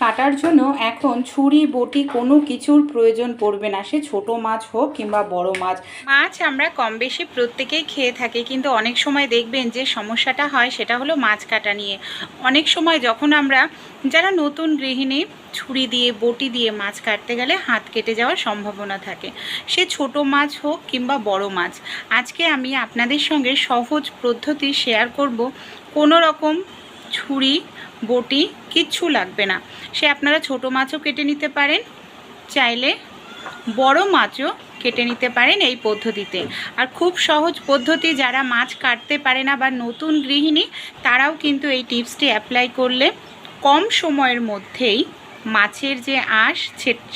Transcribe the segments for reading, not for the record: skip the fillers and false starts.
কাটার জন্য এখন ছুরি বটি কোনো কিছুর প্রয়োজন পড়বে না, সে ছোট মাছ হোক কিংবা বড় মাছ। মাছ আমরা কম বেশি প্রত্যেকেই খেয়ে থাকি, কিন্তু অনেক সময় দেখবেন যে সমস্যাটা হয় সেটা হলো মাছ কাটা নিয়ে। অনেক সময় যখন আমরা যারা নতুন গৃহিণী ছুরি দিয়ে বটি দিয়ে মাছ কাটতে গেলে হাত কেটে যাওয়ার সম্ভাবনা থাকে, সে ছোট মাছ হোক কিংবা বড় মাছ। আজকে আমি আপনাদের সঙ্গে সহজ পদ্ধতি শেয়ার করব। কোনো রকম ছুরি বটি কিচ্ছু লাগবে না, সে আপনারা ছোট মাছও কেটে নিতে পারেন, চাইলে বড় মাছও কেটে নিতে পারেন এই পদ্ধতিতে। আর খুব সহজ পদ্ধতি, যারা মাছ কাটতে পারে না বা নতুন গৃহিণী তারাও কিন্তু এই টিপসটি অ্যাপ্লাই করলে কম সময়ের মধ্যেই মাছের যে আঁশ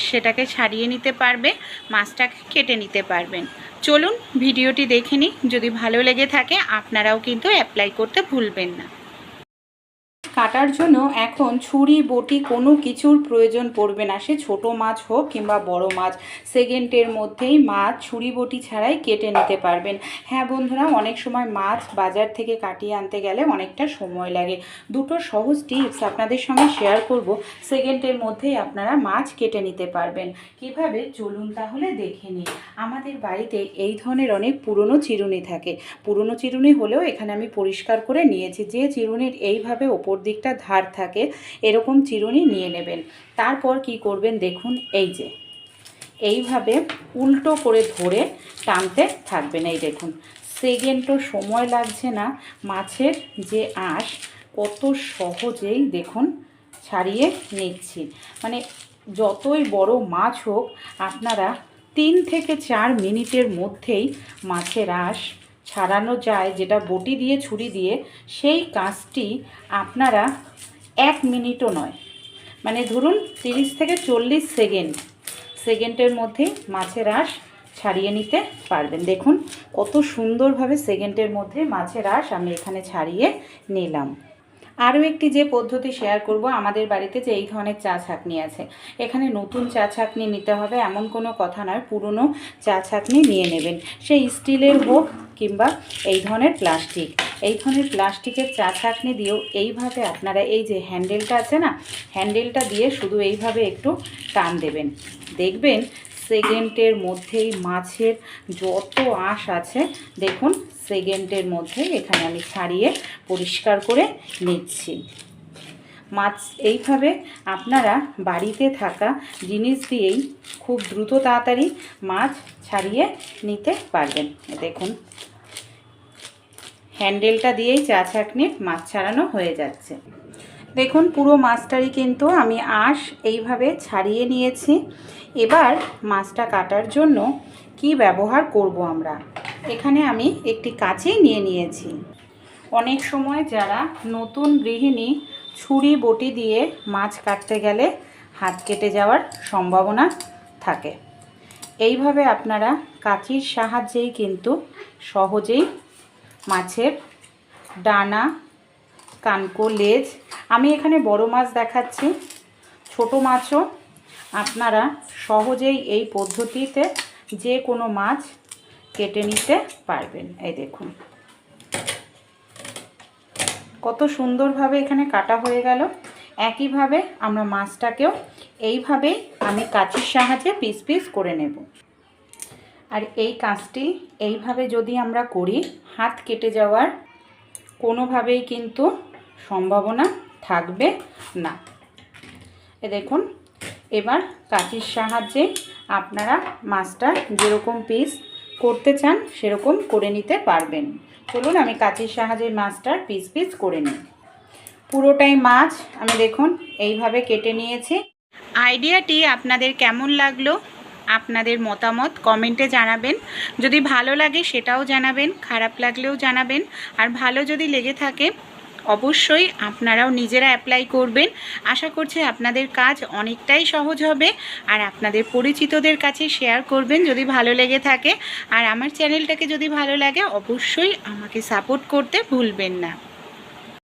সেটাকে ছাড়িয়ে নিতে পারবে, মাছটাকে কেটে নিতে পারবেন। চলুন ভিডিওটি দেখে নিই, যদি ভালো লেগে থাকে আপনারাও কিন্তু অ্যাপ্লাই করতে ভুলবেন না। কাটার জন্য এখন ছুরি বটি কোনো কিছুর প্রয়োজন পড়বে না, সে ছোট মাছ হোক কিংবা বড় মাছ। সেকেন্ডের মধ্যেই মাছ ছুরি বটি ছাড়াই কেটে নিতে পারবেন। হ্যাঁ বন্ধুরা, অনেক সময় মাছ বাজার থেকে কাটিয়ে আনতে গেলে অনেকটা সময় লাগে। দুটো সহজ টিপস আপনাদের সঙ্গে শেয়ার করব, সেকেন্ডের মধ্যেই আপনারা মাছ কেটে নিতে পারবেন। কিভাবে চলুন তাহলে দেখে নিই। আমাদের বাড়িতে এই ধরনের অনেক পুরনো চিরুনি থাকে। পুরনো চিরুনি হলেও এখানে আমি পরিষ্কার করে নিয়েছি। যে চিরুনির এইভাবে ওপর দিকটা ধার থাকে এরকম চিরুনি নিয়ে নেবেন। তারপর কি করবেন দেখুন, এই যে এইভাবে উল্টো করে ধরে টানতে থাকবেন। এই দেখুন, সেকেন্ডও সময় লাগছে না। মাছের যে আঁশ কত সহজেই দেখুন ছাড়িয়ে নিচ্ছি। মানে যতই বড় মাছ হোক আপনারা 3 থেকে 4 মিনিটের মধ্যেই মাছের আঁশ ছাড়ানো যায়, যেটা বটি দিয়ে ছুরি দিয়ে সেই কাজটি আপনারা 1 মিনিটও নয়, মানে ধরুন 30 থেকে 40 সেকেন্ডের মধ্যেই মাছের আঁশ ছাড়িয়ে নিতে পারবেন। দেখুন কত সুন্দরভাবে সেকেন্ডের মধ্যে মাছের আঁশ আমি এখানে ছাড়িয়ে নিলাম। আরও একটি যে পদ্ধতি শেয়ার করব, আমাদের বাড়িতে যে এই ধরনের চা ছাঁকনি আছে, এখানে নতুন চা ছাঁকনি নিতে হবে এমন কোনো কথা নয়, পুরনো চা ছাঁকনি নিয়ে নেবেন। সেই স্টিলের হোক কিংবা এই ধরনের প্লাস্টিক, এই ধরনের প্লাস্টিকের চা ছাঁকনি দিয়েও এইভাবে আপনারা এই যে হ্যান্ডেলটা আছে না, হ্যান্ডেলটা দিয়ে শুধু এইভাবে একটু টান দেবেন। দেখবেন সেকেন্ডের মধ্যেই মাছের যত আঁশ আছে দেখুন সেকেন্ডের মধ্যেই এখানে আমি ছাড়িয়ে পরিষ্কার করে নিচ্ছি। মাছ এইভাবে আপনারা বাড়িতে থাকা জিনিস দিয়েই খুব দ্রুত তাড়াতাড়ি মাছ ছাড়িয়ে নিতে পারবেন। দেখুন হ্যান্ডেলটা দিয়েই চা ছাঁকনির মাছ ছাড়ানো হয়ে যাচ্ছে। দেখুন পুরো মাছটারই কিন্তু আমি আঁশ এইভাবে ছাড়িয়ে নিয়েছি। এবার মাছটা কাটার জন্য কি ব্যবহার করব আমরা, এখানে আমি একটি কাঁচি নিয়ে নিয়েছি। অনেক সময় যারা নতুন গৃহিণী ছুরি বটি দিয়ে মাছ কাটতে গেলে হাত কেটে যাওয়ার সম্ভাবনা থাকে, এইভাবে আপনারা কাঁচির সাহায্যেই কিন্তু সহজেই মাছের ডানা, কানকো, লেজ, আমি এখানে বড় মাছ দেখাচ্ছি, ছোট মাছও আপনারা সহজেই এই পদ্ধতিতে যে কোনো মাছ কেটে নিতে পারবেন। এই দেখুন কত সুন্দরভাবে এখানে কাটা হয়ে গেল। একইভাবে আমরা মাছটাকেও এইভাবেই আমি কাঁচির সাহায্যে পিস পিস করে নেব। আর এই কাজটি এইভাবে যদি আমরা করি হাত কেটে যাওয়ার কোনোভাবেই কিন্তু সম্ভাবনা থাকবে না। এ দেখুন এবার কাঁচির সাহায্যে আপনারা মাছটা যেরকম পিস করতে চান সেরকম করে নিতে পারবেন। চলুন আমি কাঁচির সাহায্যে মাছটার পিস পিস করে নিই। পুরোটাই মাছ আমি দেখুন এইভাবে কেটে নিয়েছি। আইডিয়াটি আপনাদের কেমন লাগলো আপনাদের মতামত কমেন্টে জানাবেন। যদি ভালো লাগে সেটাও জানাবেন, খারাপ লাগলেও জানাবেন। আর ভালো যদি লেগে থাকে অবশ্যই আপনারাও নিজেরা অ্যাপ্লাই করবেন। আশা করছি আপনাদের কাজ অনেকটাই সহজ হবে। আর আপনাদের পরিচিতদের কাছে শেয়ার করবেন যদি ভালো লেগে থাকে। আর আমার চ্যানেলটাকে যদি ভালো লাগে অবশ্যই আমাকে সাপোর্ট করতে ভুলবেন না।